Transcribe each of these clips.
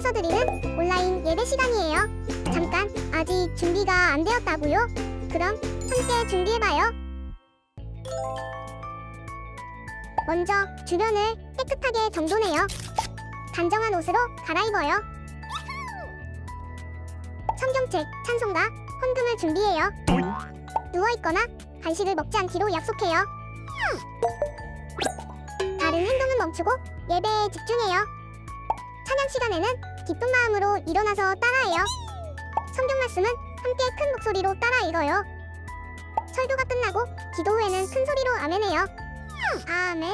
교회에서 드리는 온라인 예배 시간이에요. 잠깐, 아직 준비가 안 되었다고요? 그럼 함께 준비해봐요. 먼저 주변을 깨끗하게 정돈해요. 단정한 옷으로 갈아입어요. 성경책, 찬송가, 헌금을 준비해요. 누워있거나 간식을 먹지 않기로 약속해요. 다른 행동은 멈추고 예배에 집중해요. 찬양 시간에는 기쁜 마음으로 일어나서 따라해요. 성경 말씀은 함께 큰 목소리로 따라 읽어요. 설교가 끝나고 기도 후에는 큰 소리로 아멘해요. 아멘.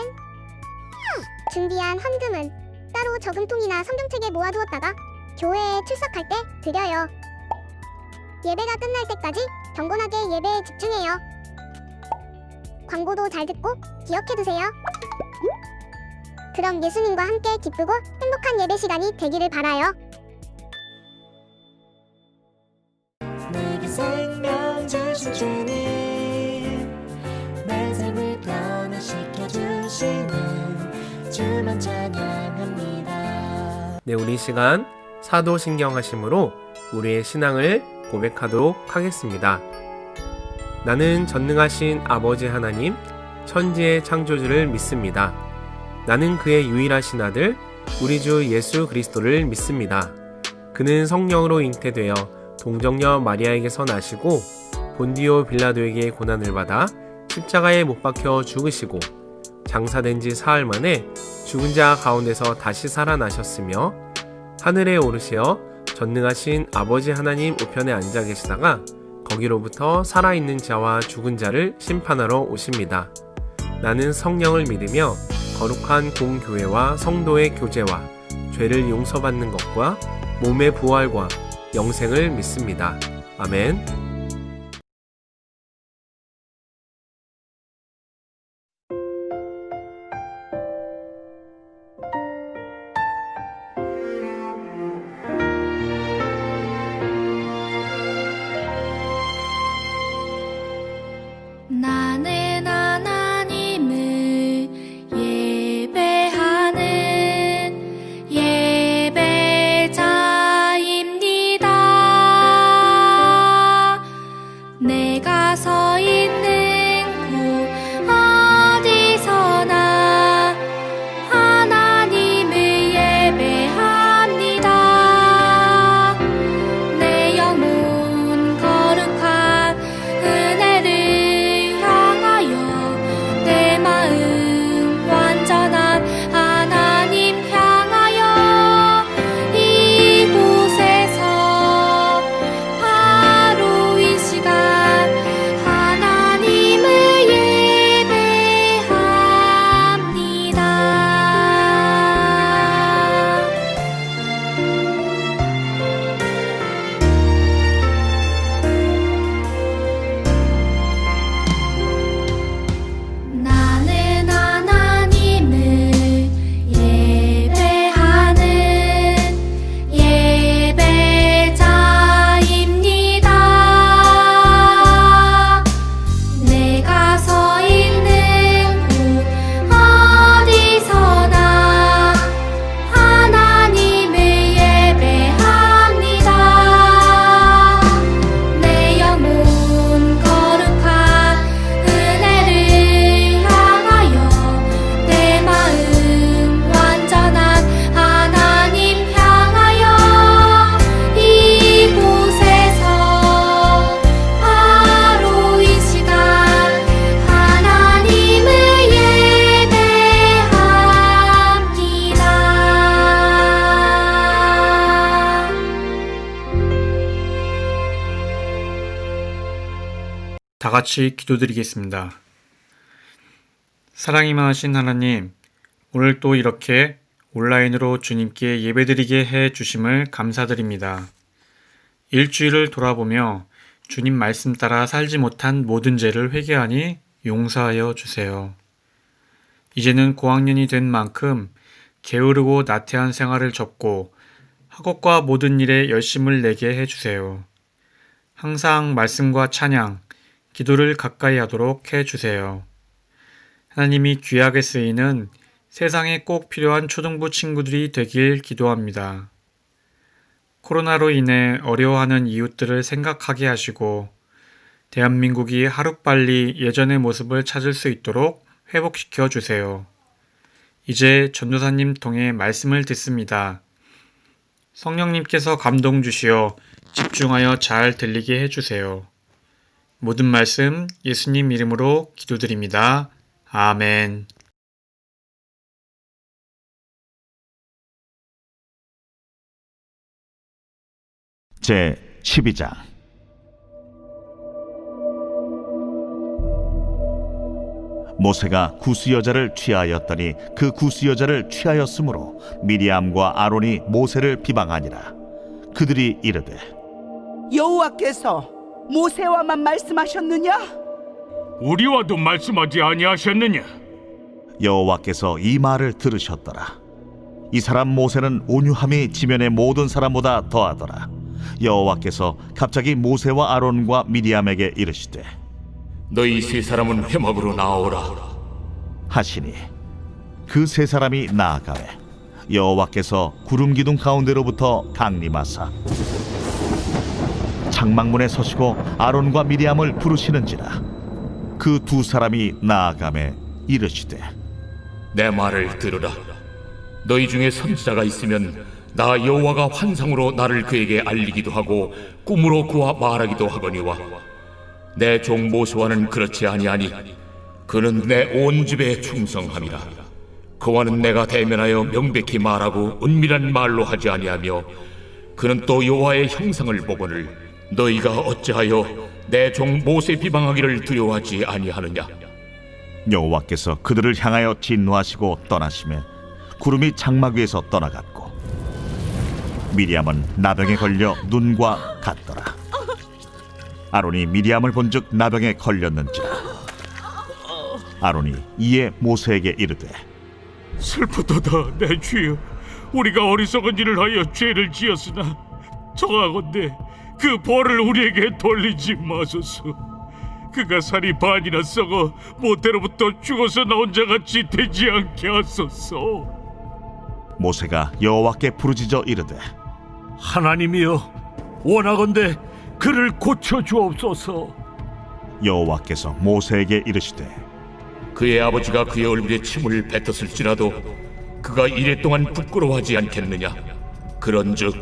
준비한 헌금은 따로 저금통이나 성경책에 모아두었다가 교회에 출석할 때 드려요. 예배가 끝날 때까지 경건하게 예배에 집중해요. 광고도 잘 듣고 기억해두세요. 그럼 예수님과 함께 기쁘고 행복한 예배 시간이 되기를 바라요. 내게 생명 주신 주님, 내 삶을 변화시켜 주시는 주만 찬양합니다. 네, 우리 시간 사도신경하심으로 우리의 신앙을 고백하도록 하겠습니다. 나는 전능하신 아버지 하나님, 천지의 창조주를 믿습니다. 나는 그의 유일하신 아들, 우리 주 예수 그리스도를 믿습니다. 그는 성령으로 잉태되어 동정녀 마리아에게서 나시고 본디오 빌라도에게 고난을 받아 십자가에 못 박혀 죽으시고 장사된 지 사흘 만에 죽은 자 가운데서 다시 살아나셨으며 하늘에 오르시어 전능하신 아버지 하나님 우편에 앉아 계시다가 거기로부터 살아있는 자와 죽은 자를 심판하러 오십니다. 나는 성령을 믿으며 거룩한 공교회와 성도의 교제와 죄를 용서받는 것과 몸의 부활과 영생을 믿습니다. 아멘. 나는 하나님을 예배하는 예배자입니다. 내가 서 있는 곳 어디서나 하나님을 예배합니다. 내 영혼 거룩한 은혜를 내 마음 완전한 하나님 향하여 이곳에서 바로 이 시간 하나님을 예배합니다. 나는 하나님을 예배하는 예배자입니다. 내가 서 있는 곳 어디서나 하나님을 예배합니다. 내 영혼 거룩한 은혜를 향하여 내 마음 완전한 하나님 향하여 이곳에서 바로 이 시간 하나님을 예배합니다. 다 같이 기도드리겠습니다. 사랑이 많으신 하나님, 오늘 또 이렇게 온라인으로 주님께 예배드리게 해 주심을 감사드립니다. 일주일을 돌아보며 주님 말씀 따라 살지 못한 모든 죄를 회개하니 용서하여 주세요. 이제는 고학년이 된 만큼 게으르고 나태한 생활을 접고 학업과 모든 일에 열심을 내게 해 주세요. 항상 말씀과 찬양, 기도를 가까이 하도록 해 주세요. 하나님이 귀하게 쓰이는 세상에 꼭 필요한 초등부 친구들이 되길 기도합니다. 코로나로 인해 어려워하는 이웃들을 생각하게 하시고 대한민국이 하루빨리 예전의 모습을 찾을 수 있도록 회복시켜 주세요. 이제 전도사님 통해 말씀을 듣습니다. 성령님께서 감동 주시어 집중하여 잘 들리게 해주세요. 모든 말씀 예수님 이름으로 기도드립니다. 아멘. 제 12장 모세가 구스 여자를 취하였더니 그 구스 여자를 취하였으므로 미리암과 아론이 모세를 비방하니라. 그들이 이르되 여호와께서 모세와만 말씀하셨느냐? 우리와도 말씀하지 아니하셨느냐? 여호와께서 이 말을 들으셨더라. 이 사람 모세는 온유함이 지면의 모든 사람보다 더하더라. 여호와께서 갑자기 모세와 아론과 미리암에게 이르시되 너희 세 사람은 회막으로 나오라. 하시니 그 세 사람이 나아가매 여호와께서 구름 기둥 가운데로부터 강림하사 장막문에 서시고 아론과 미리암을 부르시는지라. 그 두 사람이 나아가매 이르시되 내 말을 들으라. 너희 중에 선지자가 있으면 나 여호와가 환상으로 나를 그에게 알리기도 하고 꿈으로 그와 말하기도 하거니와 내 종 모세와는 그렇지 아니하니 그는 내 온 집에 충성함이라. 그와는 내가 대면하여 명백히 말하고 은밀한 말로 하지 아니하며 그는 또 여호와의 형상을 보거늘 너희가 어찌하여 내 종 모세 비방하기를 두려워하지 아니하느냐? 여호와께서 그들을 향하여 진노하시고 떠나시매 구름이 장막 위에서 떠나갔고 미리암은 나병에 걸려 눈과 같더라. 아론이 미리암을 본즉 나병에 걸렸는지라. 아론이 이에 모세에게 이르되 슬프도다 내 주여. 우리가 어리석은 일을 하여 죄를 지었으나 청하건대 그 벌을 우리에게 돌리지 마소서. 그가 살이 반이나 썩어 모태로부터 죽어서 나온 자같이 되지 않게 하소서. 모세가 여호와께 부르짖어 이르되 하나님이여, 원하건대 그를 고쳐 주옵소서. 여호와께서 모세에게 이르시되 그의 아버지가 그의 얼굴에 침을 뱉었을지라도 그가 이랫동안 부끄러워하지 않겠느냐? 그런즉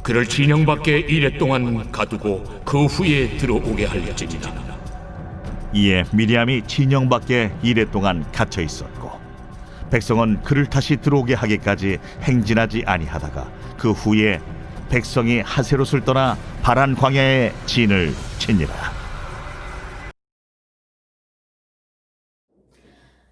그를 진영 밖에 이랫동안 가두고 그 후에 들어오게 할지니라. 이에 미리암이 진영 밖에 이랫동안 갇혀 있었고 백성은 그를 다시 들어오게 하기까지 행진하지 아니하다가 그 후에 백성이 하세롯을 떠나 바란 광야에 진을 치니라.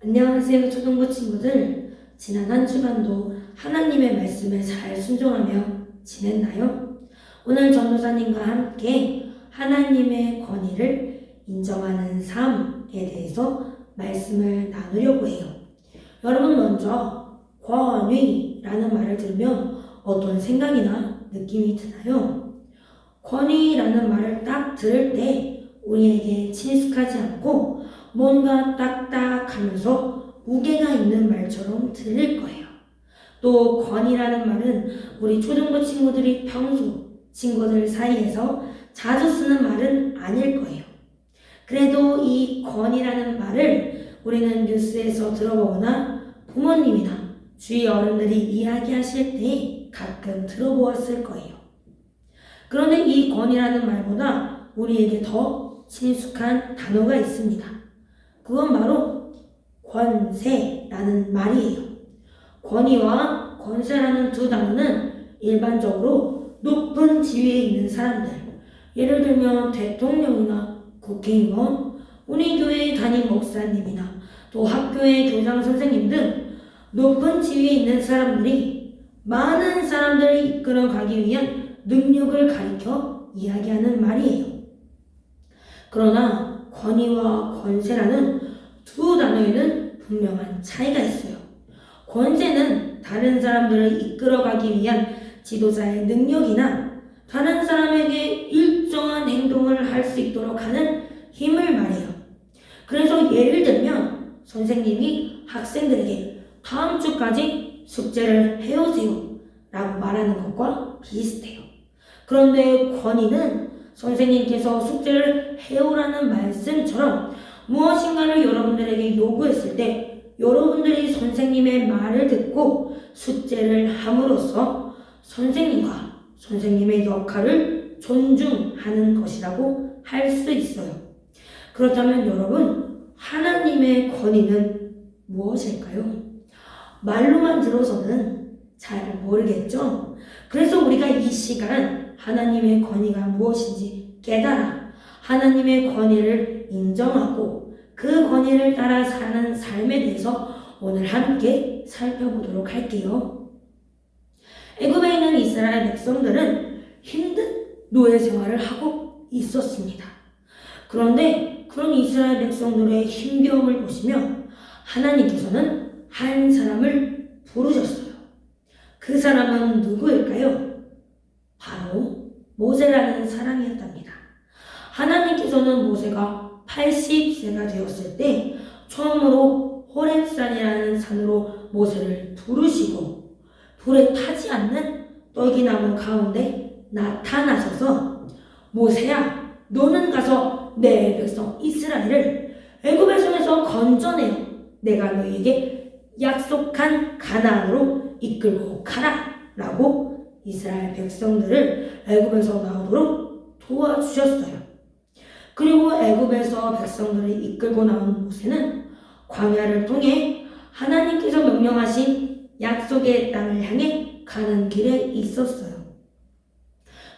안녕하세요, 초등부 친구들. 지난 한 주간도 하나님의 말씀을 잘 순종하며 지냈나요? 오늘 전도사님과 함께 하나님의 권위를 인정하는 삶에 대해서 말씀을 나누려고 해요. 여러분, 먼저 권위라는 말을 들으면 어떤 생각이나 느낌이 드나요? 권위라는 말을 딱 들을 때 우리에게 친숙하지 않고 뭔가 딱딱하면서 무게가 있는 말처럼 들릴 거예요. 또 권위라는 말은 우리 초중고 친구들이 평소 친구들 사이에서 자주 쓰는 말은 아닐 거예요. 그래도 이 권위라는 말을 우리는 뉴스에서 들어보거나 부모님이나 주위 어른들이 이야기하실 때 가끔 들어보았을 거예요. 그런데 이 권위라는 말보다 우리에게 더 친숙한 단어가 있습니다. 그건 바로 권세라는 말이에요. 권위와 권세라는 두 단어는 일반적으로 높은 지위에 있는 사람들, 예를 들면 대통령이나 국회의원, 우리 교회 담임 목사님이나 또 학교의 교장 선생님 등 높은 지위에 있는 사람들이 많은 사람들을 이끌어가기 위한 능력을 가리켜 이야기하는 말이에요. 그러나 권위와 권세라는 두 단어에는 분명한 차이가 있어요. 권세는 다른 사람들을 이끌어가기 위한 지도자의 능력이나 다른 사람에게 일정한 행동을 할 수 있도록 하는 힘을 말해요. 그래서 예를 들면 선생님이 학생들에게 다음 주까지 숙제를 해오세요 라고 말하는 것과 비슷해요. 그런데 권위는 선생님께서 숙제를 해오라는 말씀처럼 무엇인가를 여러분들에게 요구했을 때 여러분들이 선생님의 말을 듣고 숙제를 함으로써 선생님과 선생님의 역할을 존중하는 것이라고 할 수 있어요. 그렇다면 여러분, 하나님의 권위는 무엇일까요? 말로만 들어서는 잘 모르겠죠? 그래서 우리가 이 시간 하나님의 권위가 무엇인지 깨달아 하나님의 권위를 인정하고 그 권위를 따라 사는 삶에 대해서 오늘 함께 살펴보도록 할게요. 애굽에 있는 이스라엘 백성들은 힘든 노예 생활을 하고 있었습니다. 그런데 그런 이스라엘 백성들의 힘겨움을 보시며 하나님께서는 한 사람을 부르셨어요. 그 사람은 누구일까요? 바로 모세라는 사람이었답니다. 하나님께서는 모세가 80세가 되었을 때 처음으로 호렙산이라는 산으로 모세를 부르시고 불에 타지 않는 떨기나무 가운데 나타나셔서 모세야, 너는 가서 내 백성 이스라엘을 애굽의 손에서 건져내어 내가 너희에게 약속한 가나안으로 이끌고 가라 라고 이스라엘 백성들을 애굽에서 나오도록 도와주셨어요. 그리고 애굽에서 백성들을 이끌고 나온 모세는 광야를 통해 하나님께서 명령하신 약속의 땅을 향해 가는 길에 있었어요.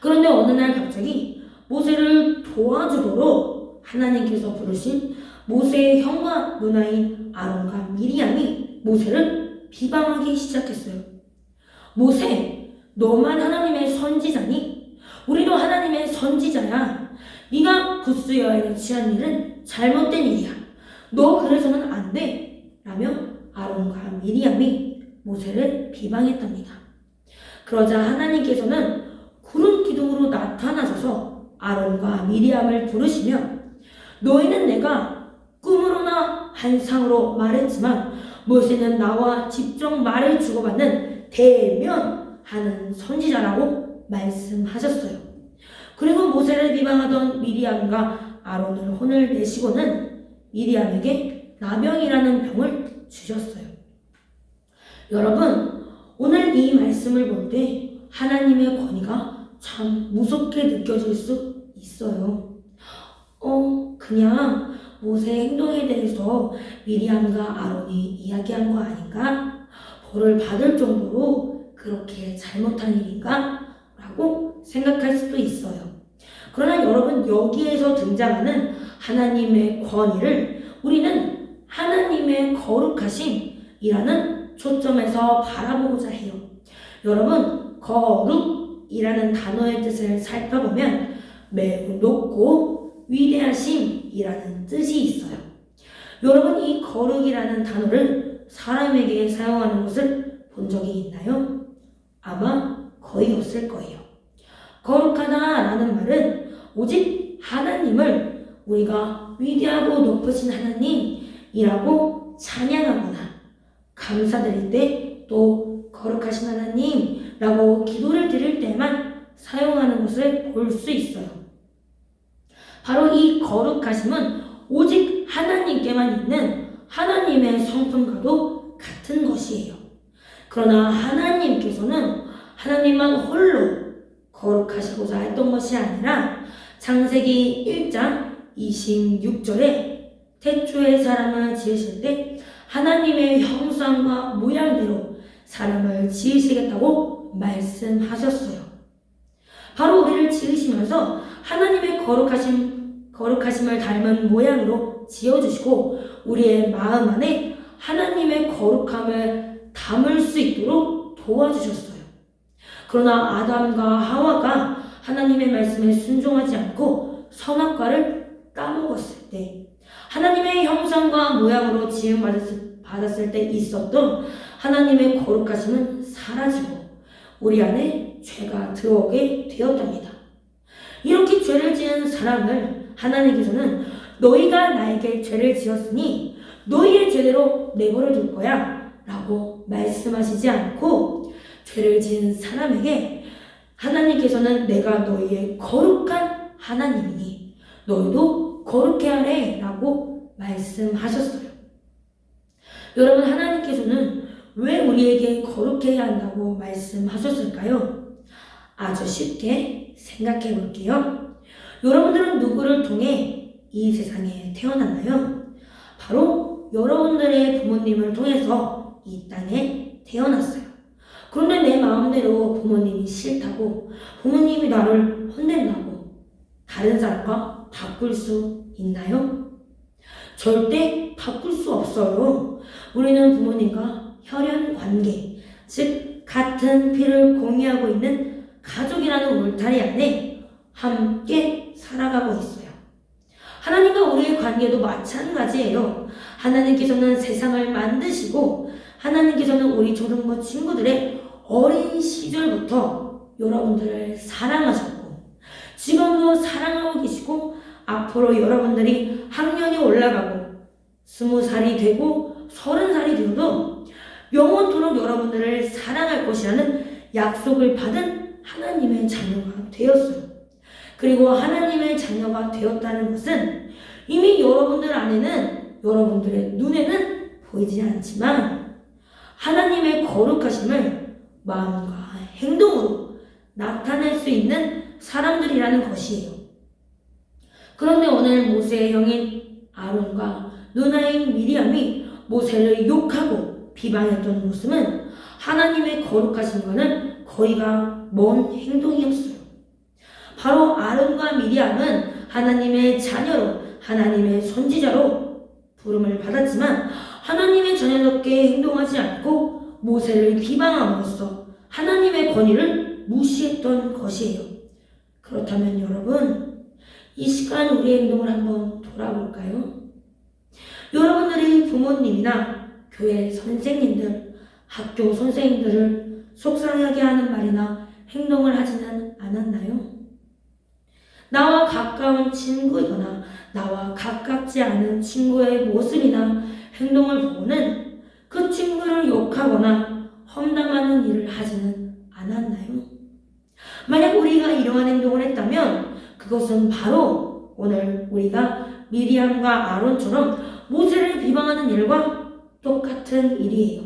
그런데 어느 날 갑자기 모세를 도와주도록 하나님께서 부르신 모세의 형과 누나인 아론과 미리암이 모세를 비방하기 시작했어요. 모세, 너만 하나님의 선지자니? 우리도 하나님의 선지자야. 네가 구스 여인을 취한 일은 잘못된 일이야. 너 그래서는 안 돼. 라며 아론과 미리암이 모세를 비방했답니다. 그러자 하나님께서는 구름 기둥으로 나타나셔서 아론과 미리암을 부르시며 너희는 내가 꿈으로나 환상으로 말했지만 모세는 나와 직접 말을 주고받는 대면하는 선지자라고 말씀하셨어요. 그리고 모세를 비방하던 미리암과 아론을 혼을 내시고는 미리암에게 나병이라는 병을 주셨어요. 여러분, 오늘 이 말씀을 볼 때 하나님의 권위가 참 무섭게 느껴질 수 있어요. 그냥 모세의 행동에 대해서 미리암과 아론이 이야기한 거 아닌가? 벌을 받을 정도로 그렇게 잘못한 일인가? 라고 생각할 수도 있어요. 그러나 여러분, 여기에서 등장하는 하나님의 권위를 우리는 하나님의 거룩하심이라는 초점에서 바라보고자 해요. 여러분, 거룩이라는 단어의 뜻을 살펴보면 매우 높고 위대하심이라는 뜻이 있어요. 여러분, 이 거룩이라는 단어를 사람에게 사용하는 것을 본 적이 있나요? 아마 거의 없을 거예요. 거룩하다라는 말은 오직 하나님을 우리가 위대하고 높으신 하나님이라고 찬양하거나 감사드릴 때 또 거룩하신 하나님라고 기도를 드릴 때만 사용하는 것을 볼 수 있어요. 바로 이 거룩하심은 오직 하나님께만 있는 하나님의 성품과도 같은 것이에요. 그러나 하나님께서는 하나님만 홀로 거룩하시고자 했던 것이 아니라 창세기 1장 26절에 태초에 사람을 지으실 때 하나님의 형상과 모양대로 사람을 지으시겠다고 말씀하셨어요. 바로 우리를 지으시면서 하나님의 거룩하심을 닮은 모양으로 지어주시고 우리의 마음 안에 하나님의 거룩함을 담을 수 있도록 도와주셨어요. 그러나 아담과 하와가 하나님의 말씀에 순종하지 않고 선악과를 까먹었을 때 하나님의 형상과 모양으로 지음받았을 때 있었던 하나님의 거룩하심은 사라지고 우리 안에 죄가 들어오게 되었답니다. 이렇게 죄를 지은 사람을 하나님께서는 너희가 나에게 죄를 지었으니 너희의 죄대로 내버려 둘 거야 라고 말씀하시지 않고 죄를 지은 사람에게 하나님께서는 내가 너희의 거룩한 하나님이니 너희도 거룩해야 해 라고 말씀하셨어요. 여러분, 하나님께서는 왜 우리에게 거룩해야 한다고 말씀하셨을까요? 아주 쉽게 생각해 볼게요. 여러분들은 누구를 통해 이 세상에 태어났나요? 바로 여러분들의 부모님을 통해서 이 땅에 태어났어요. 그런데 내 마음대로 부모님이 싫다고, 부모님이 나를 혼낸다고 다른 사람과 바꿀 수 있나요? 절대 바꿀 수 없어요. 우리는 부모님과 혈연 관계, 즉 같은 피를 공유하고 있는 가족이라는 울타리 안에 함께 살아가고 있어요. 하나님과 우리의 관계도 마찬가지예요. 하나님께서는 세상을 만드시고 하나님께서는 우리 초등부 친구들의 어린 시절부터 여러분들을 사랑하셨고 지금도 사랑하고 계시고 앞으로 여러분들이 학년이 올라가고 20살이 되고 30살이 되어도 영원토록 여러분들을 사랑할 것이라는 약속을 받은 하나님의 자녀가 되었어요. 그리고 하나님의 자녀가 되었다는 것은 이미 여러분들 안에는, 여러분들의 눈에는 보이지 않지만 하나님의 거룩하심을 마음과 행동으로 나타낼 수 있는 사람들이라는 것이에요. 그런데 오늘 모세의 형인 아론과 누나인 미리암이 모세를 욕하고 비방했던 모습은 하나님의 거룩하심과는 거리가 먼 행동이었어요. 바로 아론과 미리암은 하나님의 자녀로, 하나님의 선지자로 부름을 받았지만 하나님의 자녀답게 행동하지 않고 모세를 비방함으로써 하나님의 권위를 무시했던 것이에요. 그렇다면 여러분, 이 시간 우리의 행동을 한번 돌아볼까요? 여러분들이 부모님이나 교회 선생님들, 학교 선생님들을 속상하게 하는 말이나 행동을 하지는 않았나요? 나와 가까운 친구이거나 나와 가깝지 않은 친구의 모습이나 행동을 보고는 그 친구를 욕하거나 험담하는 일을 하지는 않았나요? 만약 우리가 이러한 행동을 했다면 그것은 바로 오늘 우리가 미리암과 아론처럼 모세를 비방하는 일과 똑같은 일이에요.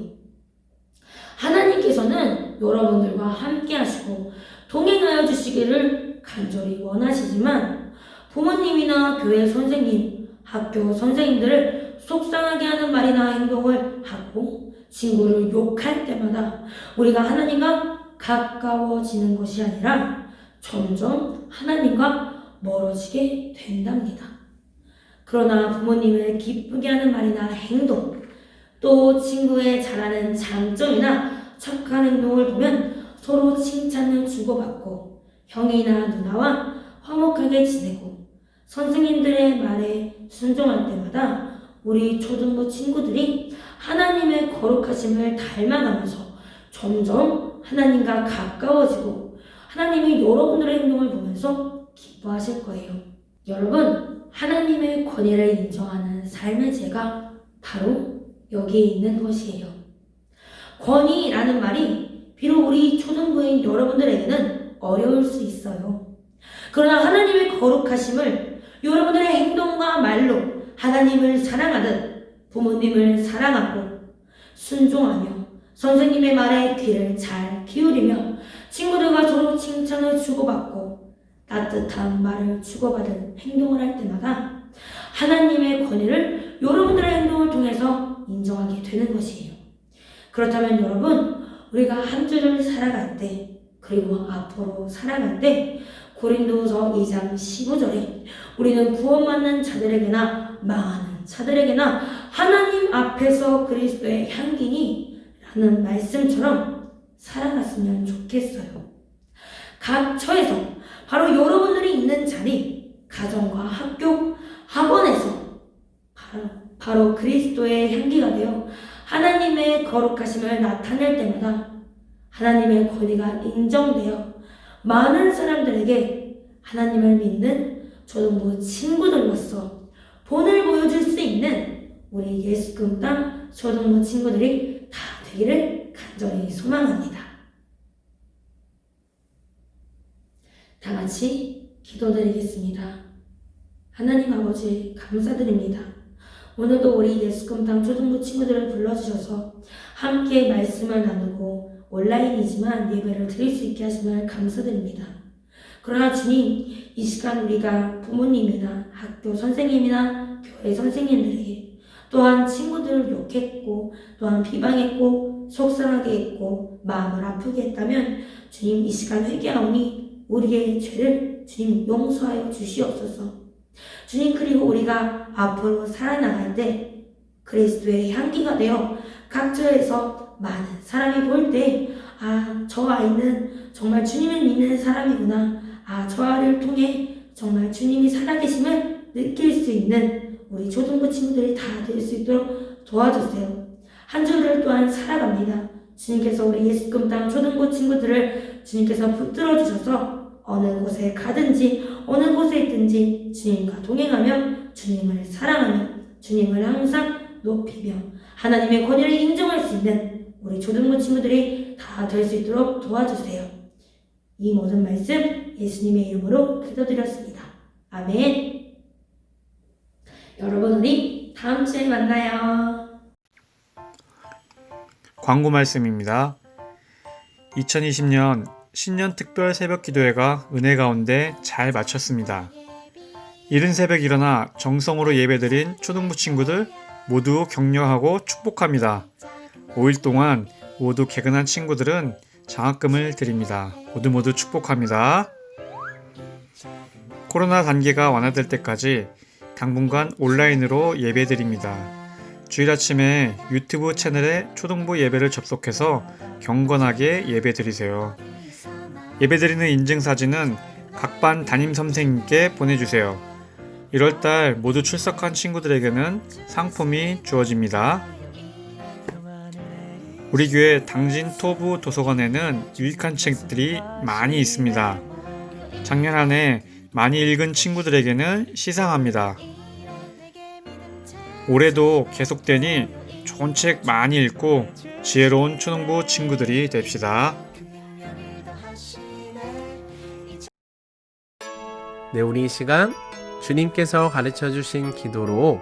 하나님께서는 여러분들과 함께 하시고 동행하여 주시기를 간절히 원하시지만 부모님이나 교회 선생님, 학교 선생님들을 속상하게 하는 말이나 행동을 하고 친구를 욕할 때마다 우리가 하나님과 가까워지는 것이 아니라 점점 하나님과 멀어지게 된답니다. 그러나 부모님을 기쁘게 하는 말이나 행동, 또 친구의 잘하는 장점이나 착한 행동을 보면 서로 칭찬을 주고받고 형이나 누나와 화목하게 지내고 선생님들의 말에 순종할 때마다 우리 초등부 친구들이 하나님의 거룩하심을 닮아가면서 점점 하나님과 가까워지고 하나님이 여러분들의 행동을 보면서 기뻐하실 거예요. 여러분, 하나님의 권위를 인정하는 삶의 죄가 바로 여기에 있는 것이에요. 권위라는 말이 비록 우리 초등부인 여러분들에게는 어려울 수 있어요. 그러나 하나님의 거룩하심을 여러분들의 행동과 말로 하나님을 사랑하듯 부모님을 사랑하고 순종하며 선생님의 말에 귀를 잘 기울이며 친구들과 서로 칭찬을 주고받고 따뜻한 말을 주고받은 행동을 할 때마다 하나님의 권위를 여러분들의 행동을 통해서 인정하게 되는 것이에요. 그렇다면 여러분, 우리가 한 주를 살아갈 때 그리고 앞으로 살아갈 때 고린도후서 2장 15절에 우리는 구원받는 자들에게나 망하는 자들에게나 하나님 앞에서 그리스도의 향기니 라는 말씀처럼 살아갔으면 좋겠어요. 각 처에서 바로 여러분들이 있는 자리, 가정과 학교, 학원에서 바로 그리스도의 향기가 되어 하나님의 거룩하심을 나타낼 때마다 하나님의 권위가 인정되어 많은 사람들에게 하나님을 믿는 초등부 친구들로서 본을 보여줄 수 있는 우리 예수금 땅 초등부 친구들이 다 되기를 간절히 소망합니다. 다 같이 기도드리겠습니다. 하나님 아버지 감사드립니다. 오늘도 우리 예수금당 초등부 친구들을 불러주셔서 함께 말씀을 나누고 온라인이지만 예배를 드릴 수 있게 하심을 감사드립니다. 그러나 주님, 이 시간 우리가 부모님이나 학교 선생님이나 교회 선생님들에게 또한 친구들을 욕했고 또한 비방했고 속상하게 했고 마음을 아프게 했다면 주님 이 시간 회개하오니 우리의 죄를 주님 용서하여 주시옵소서. 주님, 그리고 우리가 앞으로 살아나갈 때 그리스도의 향기가 되어 각처에서 많은 사람이 볼 때 저 아이는 정말 주님을 믿는 사람이구나, 저 아이를 통해 정말 주님이 살아계심을 느낄 수 있는 우리 초등부 친구들이 다 될 수 있도록 도와주세요. 한 주를 또한 살아갑니다. 주님께서 우리 예수금당 초등부 친구들을 주님께서 붙들어 주셔서 어느 곳에 가든지 어느 곳에 있든지 주님과 동행하며 주님을 사랑하며 주님을 항상 높이며 하나님의 권위를 인정할 수 있는 우리 초등부 친구들이 다 될 수 있도록 도와주세요. 이 모든 말씀 예수님의 이름으로 기도드렸습니다. 아멘. 여러분, 우리 다음 주에 만나요. 광고 말씀입니다. 2020년 신년 특별 새벽 기도회가 은혜 가운데 잘 마쳤습니다. 이른 새벽 일어나 정성으로 예배드린 초등부 친구들 모두 격려하고 축복합니다. 5일 동안 모두 개근한 친구들은 장학금을 드립니다. 모두 축복합니다. 코로나 단계가 완화될 때까지 당분간 온라인으로 예배드립니다. 주일 아침에 유튜브 채널에 초등부 예배를 접속해서 경건하게 예배드리세요. 예배드리는 인증사진은 각 반 담임 선생님께 보내주세요. 1월달 모두 출석한 친구들에게는 상품이 주어집니다. 우리 교회 당진 토부 도서관에는 유익한 책들이 많이 있습니다. 작년 한 해 많이 읽은 친구들에게는 시상합니다. 올해도 계속되니 좋은 책 많이 읽고 지혜로운 초등부 친구들이 됩시다. 네, 우리 이 시간 주님께서 가르쳐 주신 기도로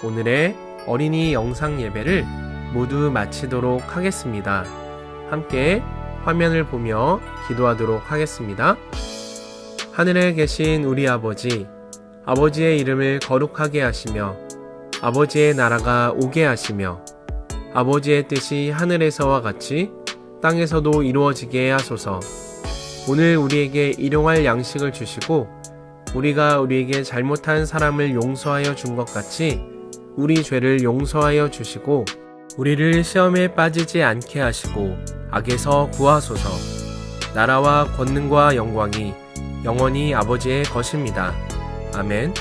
오늘의 어린이 영상 예배를 모두 마치도록 하겠습니다. 함께 화면을 보며 기도하도록 하겠습니다. 하늘에 계신 우리 아버지, 아버지의 이름을 거룩하게 하시며 아버지의 나라가 오게 하시며 아버지의 뜻이 하늘에서와 같이 땅에서도 이루어지게 하소서. 오늘 우리에게 일용할 양식을 주시고 우리가 우리에게 잘못한 사람을 용서하여 준 것 같이 우리 죄를 용서하여 주시고 우리를 시험에 빠지지 않게 하시고 악에서 구하소서. 나라와 권능과 영광이 영원히 아버지의 것입니다. 아멘.